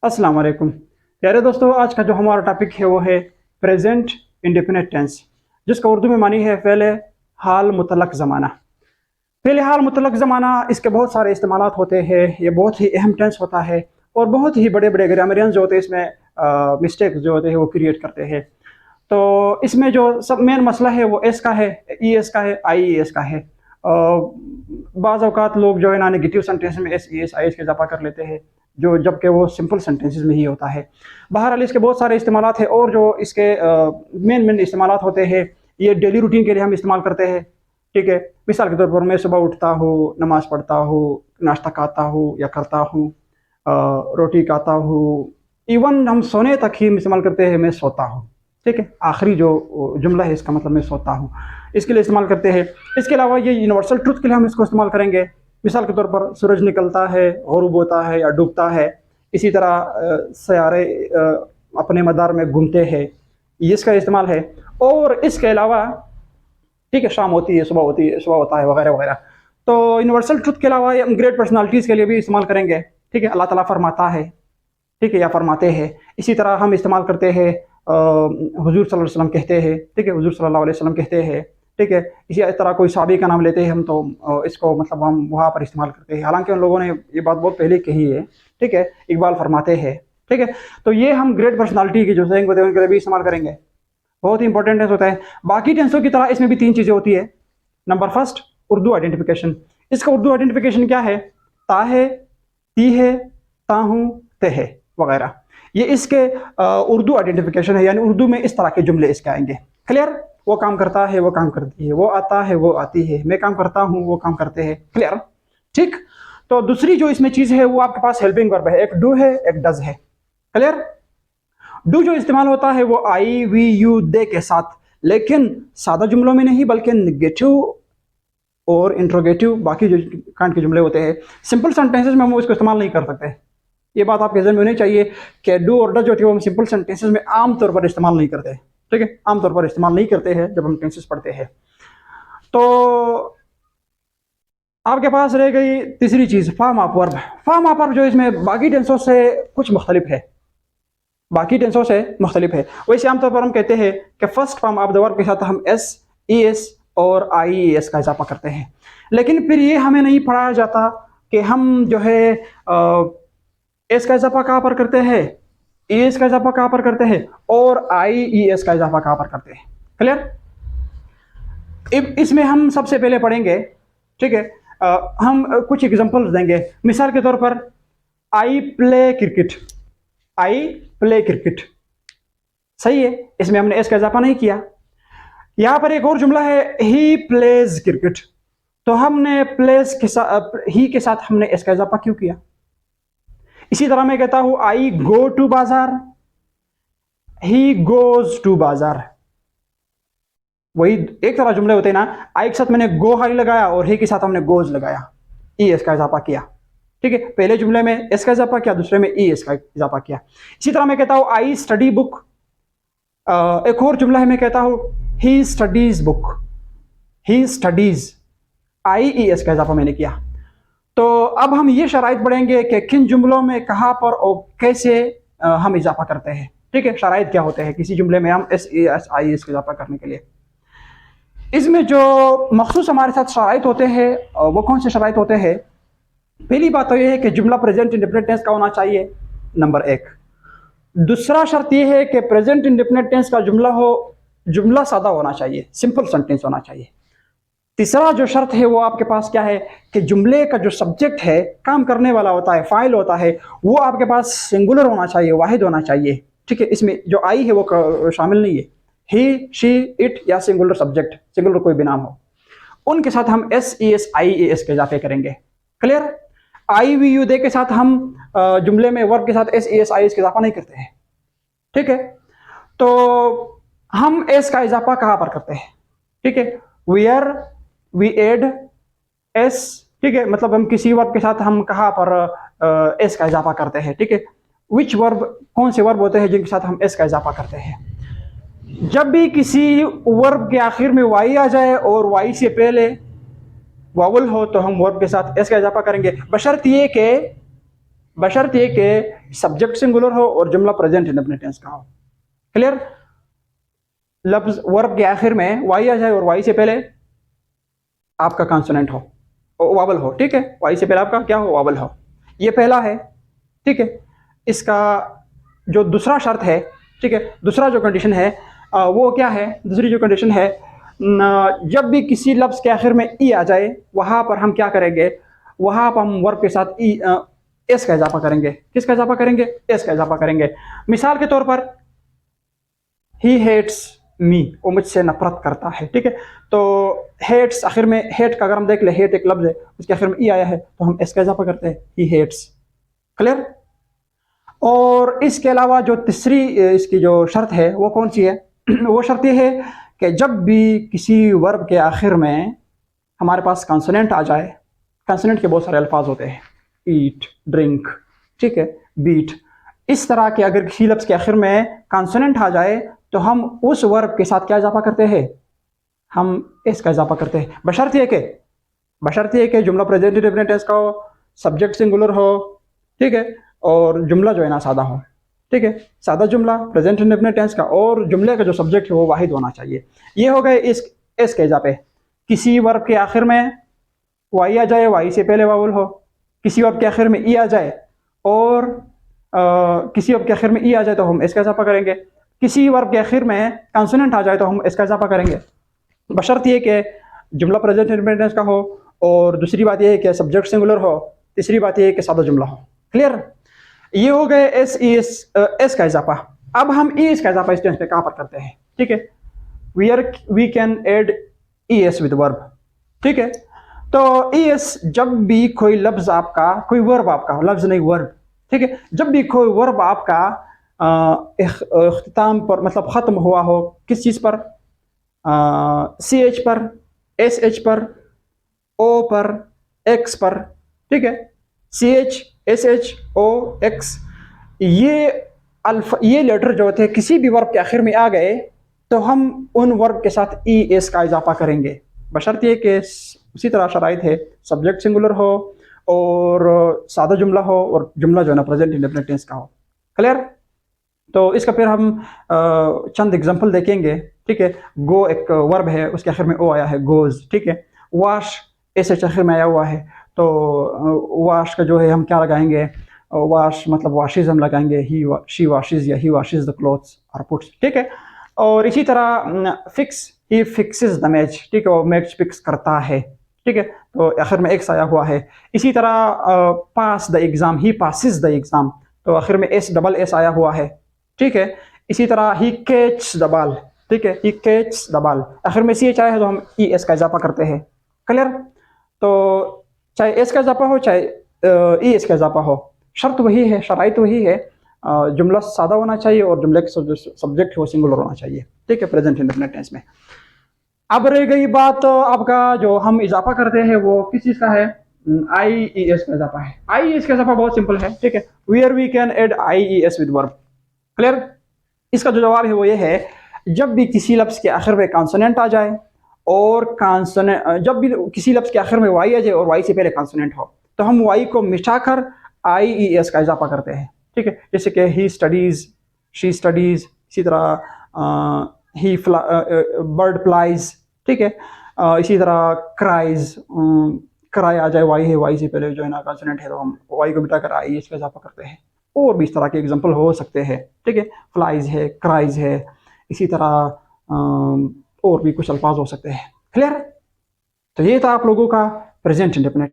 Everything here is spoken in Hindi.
अस्सलाम वालेकुम प्यारे दोस्तों। आज का जो हमारा टॉपिक है वो है प्रेजेंट इंडेफिनिट टेंस, जिसका उर्दू में मानी है फ़ेल हाल मुतलक ज़माना। फ़ेल हाल मुतलक ज़माना, इसके बहुत सारे इस्तेमालात होते हैं। ये बहुत ही अहम टेंस होता है और बहुत ही बड़े बड़े ग्रामरियंस जो होते हैं इसमें मिस्टेक जो होते हैं वो क्रिएट करते हैं। तो इसमें जो सब मेन मसला है वो एस का है, ई एस का है, आई ई एस का है। बाज़ औक़ात लोग जो है ना नेगेटिव सेंटेंस में S E S I S का इजाफा कर लेते हैं, जो जबकि वो सिंपल सेंटेंसेस में ही होता है। बहरहाल इसके बहुत सारे इस्तेमालात हैं और जो इसके मेन इस्तेमालात होते हैं ये डेली रूटीन के लिए हम इस्तेमाल करते हैं। ठीक है, मिसाल के तौर पर मैं सुबह उठता हूँ, नमाज़ पढ़ता हूँ, नाश्ता खाता हूँ या करता हूँ, रोटी खाता हूँ, इवन हम सोने तक ही इस्तेमाल करते हैं मैं सोता हूँ। ठीक है, आखिरी जो जुमला है इसका मतलब मैं सोता हूँ, इसके लिए इस्तेमाल करते हैं। इसके अलावा ये यूनिवर्सल ट्रुथ के लिए हम इसको इस्तेमाल करेंगे। मिसाल के तौर पर सूरज निकलता है, ग़ुरूब होता है या डूबता है, इसी तरह सयारे अपने मदार में घूमते हैं, ये इसका इस्तेमाल है। और इसके अलावा ठीक है, शाम होती है, सुबह होती है, सुबह होता है, वगैरह वगैरह। तो यूनिवर्सल ट्रुथ के अलावा हम ग्रेट पर्सनालिटीज़ के लिए भी इस्तेमाल करेंगे। ठीक है, अल्लाह ताला फरमाता है, ठीक है, या फरमाते हैं। इसी तरह हम इस्तेमाल करते हैं हुजूर सल्लल्लाहु अलैहि वसल्लम कहते हैं। ठीक है, हुजूर सल्लल्लाहु अलैहि वसल्लम कहते हैं। ठीक है, इसी तरह कोई सहाबी का नाम लेते हैं हम, तो इसको मतलब हम वहाँ पर इस्तेमाल करते हैं, हालांकि उन लोगों ने ये बात बहुत पहले कही है। ठीक है, इकबाल फरमाते हैं। ठीक है, तो ये हम ग्रेट पर्सनालिटी की जो सेइंग होते हैं उनके लिए भी इस्तेमाल करेंगे। बहुत ही इंपॉर्टेंट टेंस होता है। बाकी टेंसों की तरह इसमें भी 3 चीज़ें होती है। Number first, Urdu identification. इसका उर्दू आइडेंटिफिकेशन क्या है? ता है, ती है, ताहूँ, ते है वगैरह। ये इसके उर्दू आइडेंटिफिकेशन है, यानी उर्दू में इस तरह के जुमले इसके आएंगे। क्लियर? वो काम करता है, वो काम करती है, वो आता है, वो आती है, मैं काम करता हूँ, वो काम करते हैं। क्लियर? ठीक। तो दूसरी जो इसमें चीज़ है वो आपके पास हेल्पिंग वर्ब है, एक डू है, एक डज है। क्लियर? डू जो इस्तेमाल होता है वो आई वी यू दे के साथ, लेकिन सादा जुमलों में नहीं बल्कि नेगेटिव और इंट्रोगेटिव, बाकी जो कांड के जुमले होते हैं, सिंपल सेंटेंसेस में हम इसको इस्तेमाल नहीं कर सकते। ये बात आपके जहन में होनी चाहिए कि डू और डज जो है वो हम सिंपल सेंटेंसेस में आमतौर पर इस्तेमाल नहीं करते। ठीक है, आमतौर पर इस्तेमाल नहीं करते हैं जब हम टेंसेस पढ़ते हैं। तो आपके पास रह गई तीसरी चीज़, form of verb. Form of verb जो इसमें बाकी टेंसों से कुछ मुख्तलिफ है, बाकी टेंसों से मुख्तलिफ है। वैसे आमतौर पर हम कहते हैं कि first form of the verb के साथ हम एस ई एस और आई ई एस का इजाफा करते हैं, लेकिन फिर ये हमें नहीं पढ़ाया जाता कि हम जो है एस का इजाफा कहाँ पर करते हैं, ई एस का इजाफा कहाँ पर करते हैं और आई ई एस का इजाफा कहाँ पर करते हैं। क्लियर? इसमें हम सबसे पहले पढ़ेंगे। ठीक है, हम कुछ एग्जांपल्स देंगे। मिसाल के तौर पर I play cricket, I play cricket, सही है, इसमें हमने एस का इजाफा नहीं किया। यहां पर एक और जुमला है, ही प्लेज क्रिकेट, तो हमने प्लेस के साथ, ही के साथ हमने एस का इजाफा क्यों किया? इसी तरह मैं कहता हूं आई गो टू बाजार, ही गोज टू बाजार। वही एक तरह जुमले होते हैं ना, आई के साथ मैंने गो हाई लगाया और ही के साथ हमने गोज लगाया, ई एस का इजाफा किया। ठीक है, पहले जुमले में एस का इजाफा किया, दूसरे में ई एस का इजाफा किया। इसी तरह मैं कहता हूं आई स्टडी बुक। एक और जुमला है, मैं कहता हूं he studies book, he studies, I E S का इजाफा मैंने किया। तो अब हम ये शराइत पढ़ेंगे कि किन जुमलों में कहाँ पर और कैसे हम इजाफा करते हैं। ठीक है, शराइत क्या होते हैं किसी जुमले में हम S E S I S का इजाफा करने के लिए। इसमें जो मखसूस हमारे साथ शराइत होते हैं वो कौन से शराइत होते हैं? पहली बात तो यह है कि जुमला प्रेजेंट इंडेफिनिट टेंस का होना चाहिए, नंबर 1। दूसरा शर्त यह है कि प्रेजेंट इंडेफिनिट टेंस का जुमला हो, जुमला सादा होना चाहिए, सिंपल सेंटेंस होना चाहिए। तीसरा जो शर्त है वो आपके पास क्या है कि जुमले का जो सब्जेक्ट है, काम करने वाला होता है, फाइल होता है, वो आपके पास सिंगुलर होना चाहिए, वाहिद होना चाहिए। ठीक है, इसमें जो आई है वो शामिल नहीं है। ही, शी, इट या सिंगुलर सब्जेक्ट, सिंगुलर कोई भी नाम हो, उनके साथ हम S E S I A S के इजाफे करेंगे। Clear? I we you they के साथ हम जुमले में वर्ब के साथ S E S I S का इजाफा नहीं करते हैं। ठीक है, तो हम एस का इजाफा कहाँ पर करते हैं? ठीक है, वेयर वी एड एस। ठीक है, मतलब हम किसी वर्ब के साथ हम कहाँ पर एस का इजाफा करते हैं। ठीक है, विच वर्ब, कौन से वर्ब होते हैं जिनके साथ हम एस का इजाफा करते हैं? जब भी किसी वर्ब के आखिर में वाई आ जाए और वाई से पहले वावल हो तो हम वर्ब के साथ एस का इजाफा करेंगे, बशर्त ये कि बशर्ते ये कि सब्जेक्ट सिंगुलर हो और जुमला प्रेजेंट इंडेफिनिट टेंस का हो। क्लियर? लफ्ज वर्ब के आखिर में वाई आ जाए और वाई से पहले आपका कॉन्सोनेंट हो, वावल हो। ठीक है, वाई से पहले आपका क्या हो, वावल हो। ये पहला है। ठीक है, इसका जो दूसरा शर्त है, ठीक है, दूसरा जो कंडीशन है वो क्या है? दूसरी जो कंडीशन है, जब भी किसी लफ्ज के आखिर में ई आ जाए वहां पर हम क्या करेंगे? वहां पर हम वर्ब के साथ ई एस का इजाफा करेंगे। किसका इजाफा करेंगे? एस का इजाफा करेंगे। मिसाल के तौर पर ही हेट्स मी, वो मुझसे नफरत करता है। ठीक है, तो हेट्स आखिर में, हेट का अगर हम देख ले, हेट एक लफ्ज है, उसके आखिर में ई आया है तो हम एस का इजाफा करते हैं, ही हेट्स। क्लियर? और इसके अलावा जो तीसरी इसकी जो शर्त है वो कौन सी है? वो शर्त ये है कि जब भी किसी वर्ब के आखिर में हमारे पास कॉन्सोनेंट आ जाए, कॉन्सोनेंट के बहुत सारे अल्फाज होते हैं, ईट, ड्रिंक, ठीक है, बीट, इस तरह के अगर किसी लफ्ज के आखिर में कॉन्सोनेंट आ जाए तो हम उस वर्ब के साथ क्या इजाफा करते हैं? हम इसका इजाफा करते हैं। बशर्ते है कि जुमला प्रेजेंट इंडेफिनिट टेंस का हो, सब्जेक्ट सिंगुलर हो, ठीक है, और जुमला जो है ना सादा हो। ठीक है, सादा जुमला प्रेजेंट इंडेफिनिट टेंस का, और जुमले का जो सब्जेक्ट है वो वाहिद होना चाहिए। ये हो गए इस के इजाफे। किसी वर्ब के आखिर में वाई आ जाए, वाई से पहले वावल हो, किसी वर्ब के आखिर में ई आ जाए, और किसी वर्ब के आखिर में ई आ जाए तो हम इसका इजाफा करेंगे। किसी वर्ब के आखिर में कॉन्सोनेंट आ जाए तो हम इसका इजाफा करेंगे, बशर्त ये कि जुमला प्रेजेंट इंडेफिनिट टेंस का हो, और दूसरी बात यह है कि सब्जेक्ट सिंगुलर हो, तीसरी बात यह है कि सादा जुमला हो। क्लियर? ये हो गए एस का इजाफा। अब हम ई एस का इजाफा इस टेंस पे कहां पर करते हैं? ठीक है, we can add E S with verb. ठीक है, तो ई एस जब भी कोई लफ्ज आपका, कोई वर्ब आपका, लफ्ज नहीं वर्ब, ठीक है, जब भी कोई वर्ब आपका इख्तिताम पर, मतलब खत्म हुआ हो, किस चीज पर? सी एच पर, एस एच पर, ओ पर, एक्स पर। ठीक है, सी एच, एस एच, ओ, एक्स, ये लेटर जो थे किसी भी वर्ब के आखिर में आ गए तो हम उन वर्ब के साथ ई एस का इजाफा करेंगे, बशर्ते कि उसी तरह शराइत है, सब्जेक्ट सिंगुलर हो और सादा जुमला हो और जुमला जो है ना प्रेजेंट इंडेफिनिट टेंस का हो। क्लियर? तो इसका फिर हम चंद एग्जांपल देखेंगे। ठीक है, गो एक वर्ब है, उसके आखिर में ओ आया है, गोज। ठीक है, वाश एस एच आखिर में आया हुआ है, तो वाश का जो है हम क्या लगाएंगे? वाश मतलब वाशिज हम लगाएंगे, ही शी वाशिज या ही वाशिज द क्लोथ्स और पुट्स। ठीक है, और इसी तरह fix, he fixes the match. ठीक है, वो मैच फिक्स करता है। ठीक है, तो आखिर में एक्स आया हुआ है। इसी तरह pass the exam, he passes the exam, तो आखिर में एस डबल एस आया हुआ है। ठीक है, इसी तरह ही कैच द बॉल। ठीक है, ही कैच द बॉल, आखिर में सी एच आया है तो हम ई एस का इजाफा करते हैं। क्लियर? तो चाहे एस का इजाफा हो चाहे ई एस का इजाफा हो, शर्त वही है, शराइत वही है, जुमला सादा होना चाहिए और जुमले का सब्जेक्ट वो सिंगुलर होना चाहिए। ठीक है, प्रेजेंट इंडेफिनिट टेंस में। अब रह गई बात आपका जो हम इजाफा करते हैं वो किस चीज का है? आई ई एस का इजाफा है। आई ई एस का इजाफा बहुत सिंपल है। ठीक है, where we can add I E S with verb. Clear? इसका जो जवाब है वो ये है, जब भी किसी लफ्ज के आखिर में कॉन्सोनेंट आ जाए और कॉन्सोनेंट, जब भी किसी लफ्ज के आखिर में वाई आ जाए और वाई से पहले कॉन्सोनेंट हो, तो हम वाई को मिटाकर आई ई एस का इजाफा करते हैं। ठीक है, जैसे कि ही स्टडीज, शी स्टडीज, इसी तरह ही बर्ड फ्लाइज। ठीक है, इसी तरह क्राइज, क्राई आ जाए, वाई है, वाई से पहले जो है ना कॉन्सोनेंट है तो हम वाई को मिटाकर आई एस का इजाफा करते हैं। और भी इस तरह के एग्जाम्पल हो सकते हैं। ठीक है, फ्लाइज है, क्राइज है, इसी तरह और भी कुछ अल्फाज हो सकते हैं। क्लियर? तो ये था आप लोगों का प्रेजेंट इंडेफिनिट।